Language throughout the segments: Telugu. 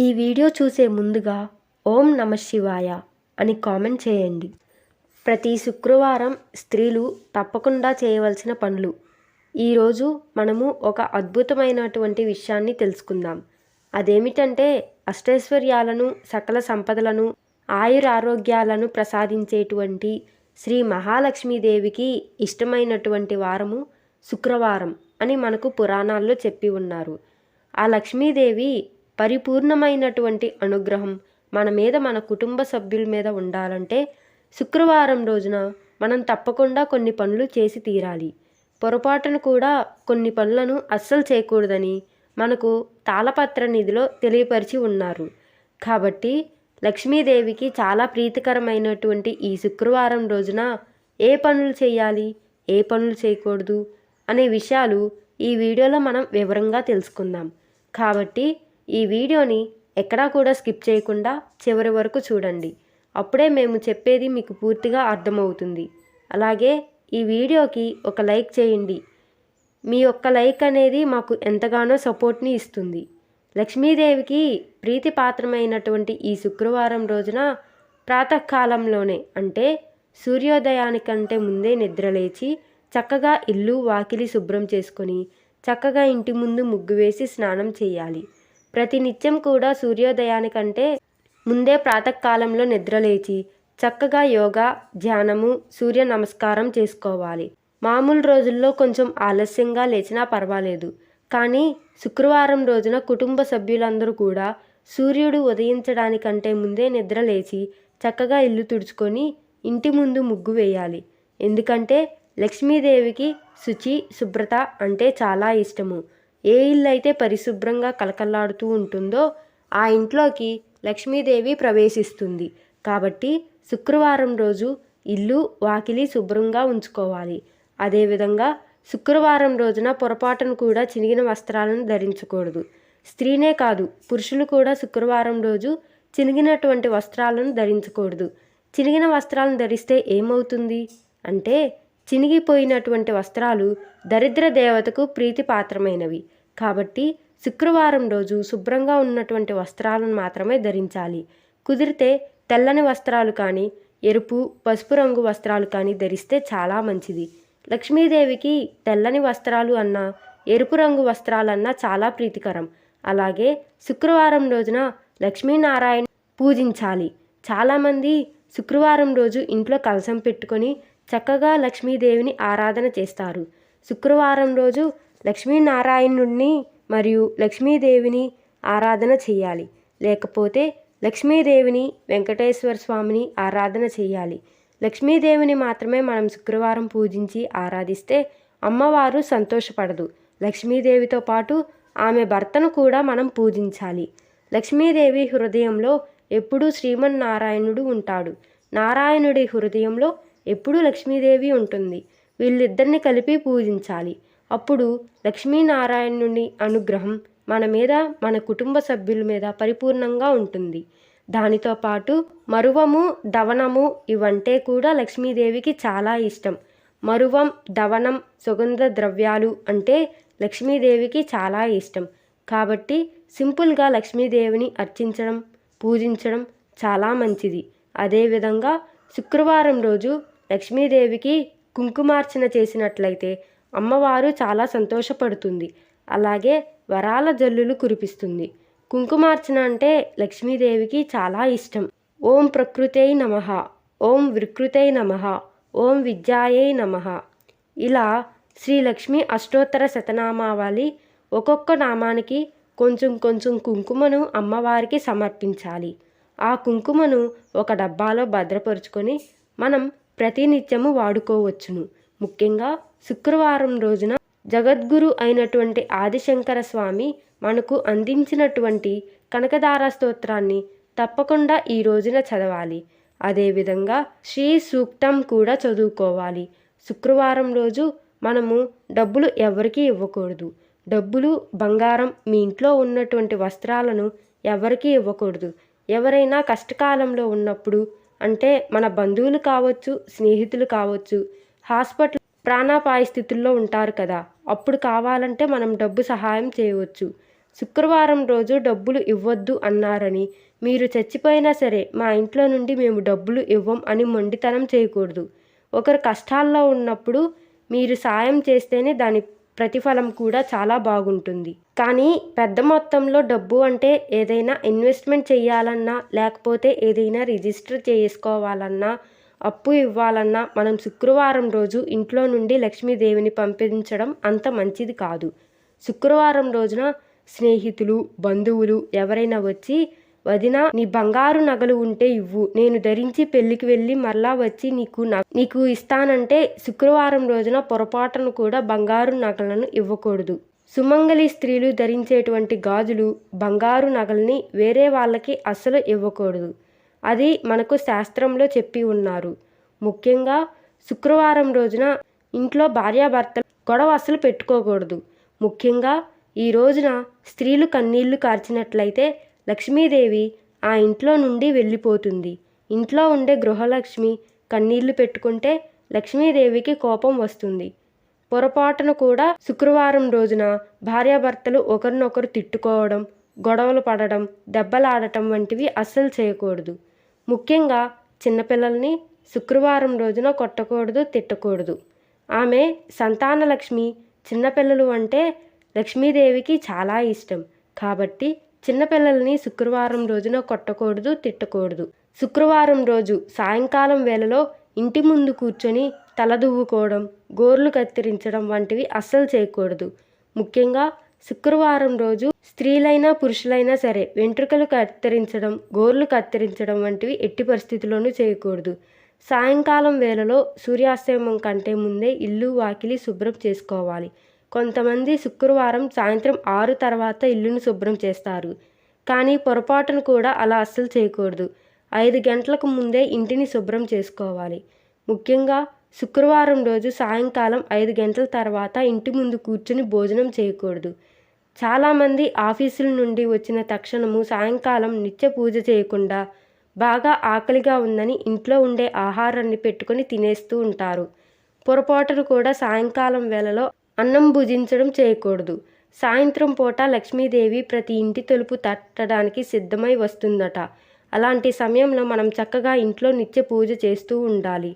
ఈ వీడియో చూసే ముందుగా ఓం నమః శివాయ అని కామెంట్ చేయండి. ప్రతి శుక్రవారం స్త్రీలు తప్పకుండా చేయవలసిన పనులు. ఈరోజు మనము ఒక అద్భుతమైనటువంటి విషయాన్ని తెలుసుకుందాం. అదేమిటంటే అష్టైశ్వర్యాలను, సకల సంపదలను, ఆయురారోగ్యాలను ప్రసాదించేటువంటి శ్రీ మహాలక్ష్మీదేవికి ఇష్టమైనటువంటి వారము శుక్రవారం అని మనకు పురాణాల్లో చెప్పి ఉన్నారు. ఆ లక్ష్మీదేవి పరిపూర్ణమైనటువంటి అనుగ్రహం మన మీద, మన కుటుంబ సభ్యుల మీద ఉండాలంటే శుక్రవారం రోజున మనం తప్పకుండా కొన్ని పనులు చేసి తీరాలి. పొరపాటును కూడా కొన్ని పనులను అస్సలు చేయకూడదని మనకు తాళపత్ర నిధిలో తెలియపరిచి ఉన్నారు. కాబట్టి లక్ష్మీదేవికి చాలా ప్రీతికరమైనటువంటి ఈ శుక్రవారం రోజున ఏ పనులు చేయాలి, ఏ పనులు చేయకూడదు అనే విషయాలు ఈ వీడియోలో మనం వివరంగా తెలుసుకుందాం. కాబట్టి ఈ వీడియోని ఎక్కడా కూడా స్కిప్ చేయకుండా చివరి వరకు చూడండి. అప్పుడే మేము చెప్పేది మీకు పూర్తిగా అర్థమవుతుంది. అలాగే ఈ వీడియోకి ఒక లైక్ చేయండి. మీ యొక్క లైక్ అనేది మాకు ఎంతగానో సపోర్ట్ని ఇస్తుంది. లక్ష్మీదేవికి ప్రీతిపాత్రమైనటువంటి ఈ శుక్రవారం రోజున ప్రాతకాలంలోనే అంటే సూర్యోదయానికంటే ముందే నిద్రలేచి చక్కగా ఇల్లు వాకిలి శుభ్రం చేసుకొని చక్కగా ఇంటి ముందు ముగ్గు వేసి స్నానం చేయాలి. ప్రతినిత్యం కూడా సూర్యోదయానికంటే ముందే ప్రాతకాలంలో నిద్రలేచి చక్కగా యోగా, ధ్యానము, సూర్య నమస్కారం చేసుకోవాలి. మామూలు రోజుల్లో కొంచెం ఆలస్యంగా లేచినా పర్వాలేదు, కానీ శుక్రవారం రోజున కుటుంబ సభ్యులందరూ కూడా సూర్యుడు ఉదయించడానికంటే ముందే నిద్రలేచి చక్కగా ఇల్లు తుడుచుకొని ఇంటి ముందు ముగ్గు వేయాలి. ఎందుకంటే లక్ష్మీదేవికి శుచి, శుభ్రత అంటే చాలా ఇష్టము. ఏ ఇల్లు అయితే పరిశుభ్రంగా కలకల్లాడుతూ ఉంటుందో ఆ ఇంట్లోకి లక్ష్మీదేవి ప్రవేశిస్తుంది. కాబట్టి శుక్రవారం రోజు ఇల్లు వాకిలి శుభ్రంగా ఉంచుకోవాలి. అదేవిధంగా శుక్రవారం రోజున పొరపాటును కూడా చినిగిన వస్త్రాలను ధరించకూడదు. స్త్రీనే కాదు, పురుషులు కూడా శుక్రవారం రోజు చినిగినటువంటి వస్త్రాలను ధరించకూడదు. చినిగిన వస్త్రాలను ధరిస్తే ఏమవుతుంది అంటే చినిగిపోయినటువంటి వస్త్రాలు దరిద్ర దేవతకు ప్రీతిపాత్రమైనవి. కాబట్టి శుక్రవారం రోజు శుభ్రంగా ఉన్నటువంటి వస్త్రాలను మాత్రమే ధరించాలి. కుదిరితే తెల్లని వస్త్రాలు కానీ, ఎరుపు, పసుపు రంగు వస్త్రాలు కానీ ధరిస్తే చాలా మంచిది. లక్ష్మీదేవికి తెల్లని వస్త్రాలు అన్నా, ఎరుపు రంగు వస్త్రాలన్నా చాలా ప్రీతికరం. అలాగే శుక్రవారం రోజున లక్ష్మీనారాయణ పూజించాలి. చాలామంది శుక్రవారం రోజు ఇంట్లో కలశం పెట్టుకొని చక్కగా లక్ష్మీదేవిని ఆరాధన చేస్తారు. శుక్రవారం రోజు లక్ష్మీనారాయణుడిని మరియు లక్ష్మీదేవిని ఆరాధన చేయాలి. లేకపోతే లక్ష్మీదేవిని, వెంకటేశ్వర స్వామిని ఆరాధన చేయాలి. లక్ష్మీదేవిని మాత్రమే మనం శుక్రవారం పూజించి ఆరాధిస్తే అమ్మవారు సంతోషపడదు. లక్ష్మీదేవితో పాటు ఆమె భర్తను కూడా మనం పూజించాలి. లక్ష్మీదేవి హృదయంలో ఎప్పుడూ శ్రీమన్నారాయణుడు ఉంటాడు. నారాయణుడి హృదయంలో ఎప్పుడూ లక్ష్మీదేవి ఉంటుంది. వీళ్ళిద్దరిని కలిపి పూజించాలి. అప్పుడు లక్ష్మీనారాయణుని అనుగ్రహం మన మీద, మన కుటుంబ సభ్యుల మీద పరిపూర్ణంగా ఉంటుంది. దానితో పాటు మరువము, దవనము ఇవంటే కూడా లక్ష్మీదేవికి చాలా ఇష్టం. మరువం, దవనం, సుగంధ ద్రవ్యాలు అంటే లక్ష్మీదేవికి చాలా ఇష్టం. కాబట్టి సింపుల్గా లక్ష్మీదేవిని అర్చించడం, పూజించడం చాలా మంచిది. అదేవిధంగా శుక్రవారం రోజు లక్ష్మీదేవికి కుంకుమార్చన చేసినట్లయితే అమ్మవారు చాలా సంతోషపడుతుంది. అలాగే వరాల జల్లులు కురిపిస్తుంది. కుంకుమార్చన అంటే లక్ష్మీదేవికి చాలా ఇష్టం. ఓం ప్రకృతై నమః, ఓం వికృతై నమః, ఓం విద్యాయై నమః ఇలా శ్రీ లక్ష్మీ అష్టోత్తర శతనామావళి ఒక్కొక్క నామానికి కొంచెం కొంచెం కుంకుమను అమ్మవారికి సమర్పించాలి. ఆ కుంకుమను ఒక డబ్బాలో భద్రపరుచుకొని మనం ప్రతినిత్యము వాడుకోవచ్చును. ముఖ్యంగా శుక్రవారం రోజున జగద్గురు అయినటువంటి ఆదిశంకర స్వామి మనకు అందించినటువంటి కనకదార స్తోత్రాన్ని తప్పకుండా ఈ రోజున చదవాలి. అదేవిధంగా శ్రీ సూక్తం కూడా చదువుకోవాలి. శుక్రవారం రోజు మనము డబ్బులు ఎవరికీ ఇవ్వకూడదు. డబ్బులు, బంగారం, మీ ఇంట్లో ఉన్నటువంటి వస్త్రాలను ఎవరికీ ఇవ్వకూడదు. ఎవరైనా కష్టకాలంలో ఉన్నప్పుడు అంటే మన బంధువులు కావచ్చు, స్నేహితులు కావచ్చు, ప్రాణాపాయ స్థితుల్లో ఉంటారు కదా, అప్పుడు కావాలంటే మనం డబ్బు సహాయం చేయవచ్చు. శుక్రవారం రోజు డబ్బులు ఇవ్వొద్దు అన్నారని మీరు చచ్చిపోయినా సరే మా ఇంట్లో నుండి మేము డబ్బులు ఇవ్వం అని మొండితనం చేయకూడదు. ఒకరు కష్టాల్లో ఉన్నప్పుడు మీరు సాయం చేస్తేనే దాని ప్రతిఫలం కూడా చాలా బాగుంటుంది. కానీ పెద్ద మొత్తంలో డబ్బు అంటే ఏదైనా ఇన్వెస్ట్మెంట్ చేయాలన్నా, లేకపోతే ఏదైనా రిజిస్టర్ చేసుకోవాలన్నా, అప్పు ఇవ్వాలన్నా మనం శుక్రవారం రోజు ఇంట్లో నుండి లక్ష్మీదేవిని పంపించడం అంత మంచిది కాదు. శుక్రవారం రోజున స్నేహితులు, బంధువులు ఎవరైనా వచ్చి, వదినా నీ బంగారు నగలు ఉంటే ఇవ్వు, నేను ధరించి పెళ్ళికి వెళ్ళి మరలా వచ్చి నీకు ఇస్తానంటే శుక్రవారం రోజున పొరపాటును కూడా బంగారు నగలను ఇవ్వకూడదు. సుమంగళి స్త్రీలు ధరించేటువంటి గాజులు, బంగారు నగల్ని వేరే వాళ్ళకి అస్సలు ఇవ్వకూడదు. అది మనకు శాస్త్రంలో చెప్పి ఉన్నారు. ముఖ్యంగా శుక్రవారం రోజున ఇంట్లో భార్యాభర్తలు గొడవ అస్సలు పెట్టుకోకూడదు. ముఖ్యంగా ఈ రోజున స్త్రీలు కన్నీళ్లు కార్చినట్లయితే లక్ష్మీదేవి ఆ ఇంట్లో నుండి వెళ్ళిపోతుంది. ఇంట్లో ఉండే గృహలక్ష్మి కన్నీళ్లు పెట్టుకుంటే లక్ష్మీదేవికి కోపం వస్తుంది. పొరపాటును కూడా శుక్రవారం రోజున భార్యాభర్తలు ఒకరినొకరు తిట్టుకోవడం, గొడవలు పడడం, దెబ్బలాడటం వంటివి అస్సలు చేయకూడదు. ముఖ్యంగా చిన్నపిల్లల్ని శుక్రవారం రోజున కొట్టకూడదు, తిట్టకూడదు. ఆమె సంతానలక్ష్మి. చిన్నపిల్లలు అంటే లక్ష్మీదేవికి చాలా ఇష్టం. కాబట్టి చిన్నపిల్లల్ని శుక్రవారం రోజున కొట్టకూడదు, తిట్టకూడదు. శుక్రవారం రోజు సాయంకాలం వేళలో ఇంటి ముందు కూర్చొని తలదువ్వుకోవడం, గోర్లు కత్తిరించడం వంటివి అస్సలు చేయకూడదు. ముఖ్యంగా శుక్రవారం రోజు స్త్రీలైనా పురుషులైనా సరే వెంట్రుకలు కత్తిరించడం, గోర్లు కత్తిరించడం వంటివి ఎట్టి పరిస్థితుల్లోనూ చేయకూడదు. సాయంకాలం వేళలో సూర్యాస్తమయం కంటే ముందే ఇల్లు వాకిలి శుభ్రం చేసుకోవాలి. కొంతమంది శుక్రవారం సాయంత్రం 6 తర్వాత ఇల్లును శుభ్రం చేస్తారు. కానీ పొరపాటును కూడా అలా అస్సలు చేయకూడదు. 5 గంటలకు ముందే ఇంటిని శుభ్రం చేసుకోవాలి. ముఖ్యంగా శుక్రవారం రోజు సాయంకాలం 5 గంటల తర్వాత ఇంటి ముందు కూర్చొని భోజనం చేయకూడదు. చాలామంది ఆఫీసుల నుండి వచ్చిన తక్షణము సాయంకాలం నిత్య పూజ చేయకుండా బాగా ఆకలిగా ఉందని ఇంట్లో ఉండే ఆహారాన్ని పెట్టుకొని తినేస్తూ ఉంటారు. పొరపాటును కూడా సాయంకాలం వేళలో అన్నం భుజించడం చేయకూడదు. సాయంత్రం పూట లక్ష్మీదేవి ప్రతి ఇంటి తలుపు తట్టడానికి సిద్ధమై వస్తుందట. అలాంటి సమయంలో మనం చక్కగా ఇంట్లో నిత్య పూజ చేస్తూ ఉండాలి.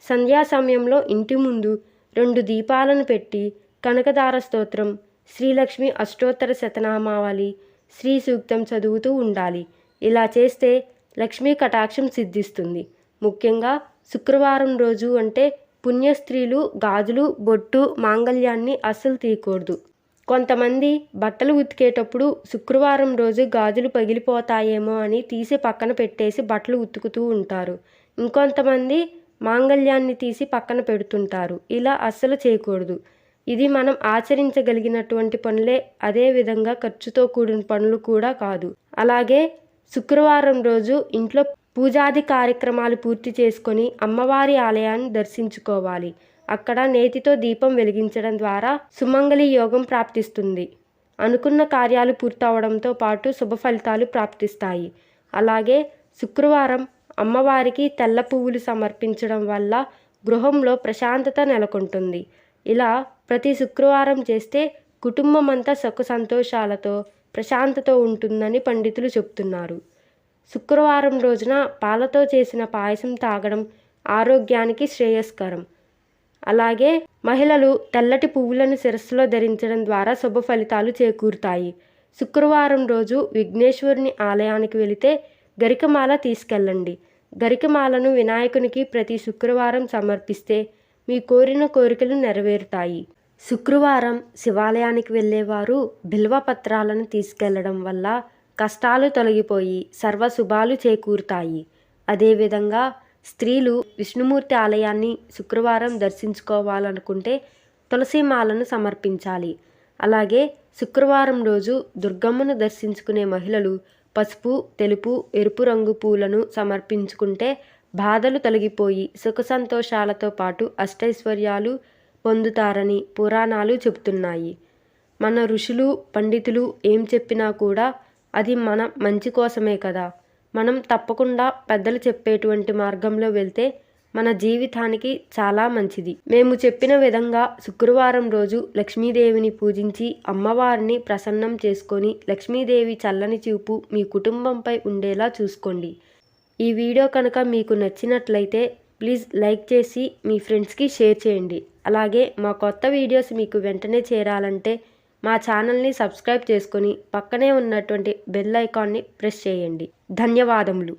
సంధ్యా సమయంలో ఇంటి ముందు 2 దీపాలను పెట్టి కనకదార స్తోత్రం, శ్రీలక్ష్మి అష్టోత్తర శతనామావళి, శ్రీ సూక్తం చదువుతూ ఉండాలి. ఇలా చేస్తే లక్ష్మీ కటాక్షం సిద్ధిస్తుంది. ముఖ్యంగా శుక్రవారం రోజు అంటే పుణ్యస్త్రీలు గాజులు, బొట్టు, మాంగళ్యాన్ని అస్సలు తీయకూడదు. కొంతమంది బట్టలు ఉతికేటప్పుడు శుక్రవారం రోజు గాజులు పగిలిపోతాయేమో అని తీసి పక్కన పెట్టేసి బట్టలు ఉతుకుతూ ఉంటారు. ఇంకొంతమంది మాంగళ్యాన్ని తీసి పక్కన పెడుతుంటారు. ఇలా అస్సలు చేయకూడదు. ఇది మనం ఆచరించగలిగినటువంటి పనులే, అదేవిధంగా ఖర్చుతో కూడిన పనులు కూడా కాదు. అలాగే శుక్రవారం రోజు ఇంట్లో పూజాది కార్యక్రమాలు పూర్తి చేసుకొని అమ్మవారి ఆలయాన్ని దర్శించుకోవాలి. అక్కడ నేతితో దీపం వెలిగించడం ద్వారా సుమంగళి యోగం ప్రాప్తిస్తుంది. అనుకున్న కార్యాలు పూర్తవడంతో పాటు శుభ ఫలితాలు ప్రాప్తిస్తాయి. అలాగే శుక్రవారం అమ్మవారికి తెల్ల పువ్వులు సమర్పించడం వల్ల గృహంలో ప్రశాంతత నెలకొంటుంది. ఇలా ప్రతి శుక్రవారం చేస్తే కుటుంబం అంతా సుఖ సంతోషాలతో ప్రశాంతత ఉంటుందని పండితులు చెప్తున్నారు. శుక్రవారం రోజున పాలతో చేసిన పాయసం తాగడం ఆరోగ్యానికి శ్రేయస్కరం. అలాగే మహిళలు తెల్లటి పువ్వులను శిరస్సులో ధరించడం ద్వారా శుభ ఫలితాలు చేకూరుతాయి. శుక్రవారం రోజు విఘ్నేశ్వరుని ఆలయానికి వెళితే గరికమాల తీసుకెళ్ళండి. గరికమాలను వినాయకునికి ప్రతి శుక్రవారం సమర్పిస్తే మీ కోరిన కోరికలు నెరవేరుతాయి. శుక్రవారం శివాలయానికి వెళ్ళేవారు బిల్వపత్రాలను తీసుకెళ్లడం వల్ల కష్టాలు తొలగిపోయి సర్వశుభాలు చేకూరుతాయి. అదేవిధంగా స్త్రీలు విష్ణుమూర్తి ఆలయాన్ని శుక్రవారం దర్శించుకోవాలనుకుంటే తులసిమాలను సమర్పించాలి. అలాగే శుక్రవారం రోజు దుర్గమ్మను దర్శించుకునే మహిళలు పసుపు, తెలుపు, ఎరుపు రంగు పూలను సమర్పించుకుంటే బాధలు తొలగిపోయి సుఖ సంతోషాలతో పాటు అష్టైశ్వర్యాలు పొందుతారని పురాణాలు చెబుతున్నాయి. మన ఋషులు, పండితులు ఏం చెప్పినా కూడా అది మన మంచి కోసమే కదా. మనం తప్పకుండా పెద్దలు చెప్పేటువంటి మార్గంలో వెళ్తే మన జీవితానికి చాలా మంచిది. మేము చెప్పిన విధంగా శుక్రవారం రోజు లక్ష్మీదేవిని పూజించి అమ్మవారిని ప్రసన్నం చేసుకొని లక్ష్మీదేవి చల్లని చూపు మీ కుటుంబంపై ఉండేలా చూసుకోండి. ఈ వీడియో కనుక మీకు నచ్చినట్లయితే ప్లీజ్ లైక్ చేసి మీ ఫ్రెండ్స్కి షేర్ చేయండి. అలాగే మా కొత్త వీడియోస్ మీకు వెంటనే చేరాలంటే మా ఛానల్ని సబ్స్క్రైబ్ చేసుకొని పక్కనే ఉన్నటువంటి బెల్ ఐకాన్ని ప్రెస్ చేయండి. ధన్యవాదములు.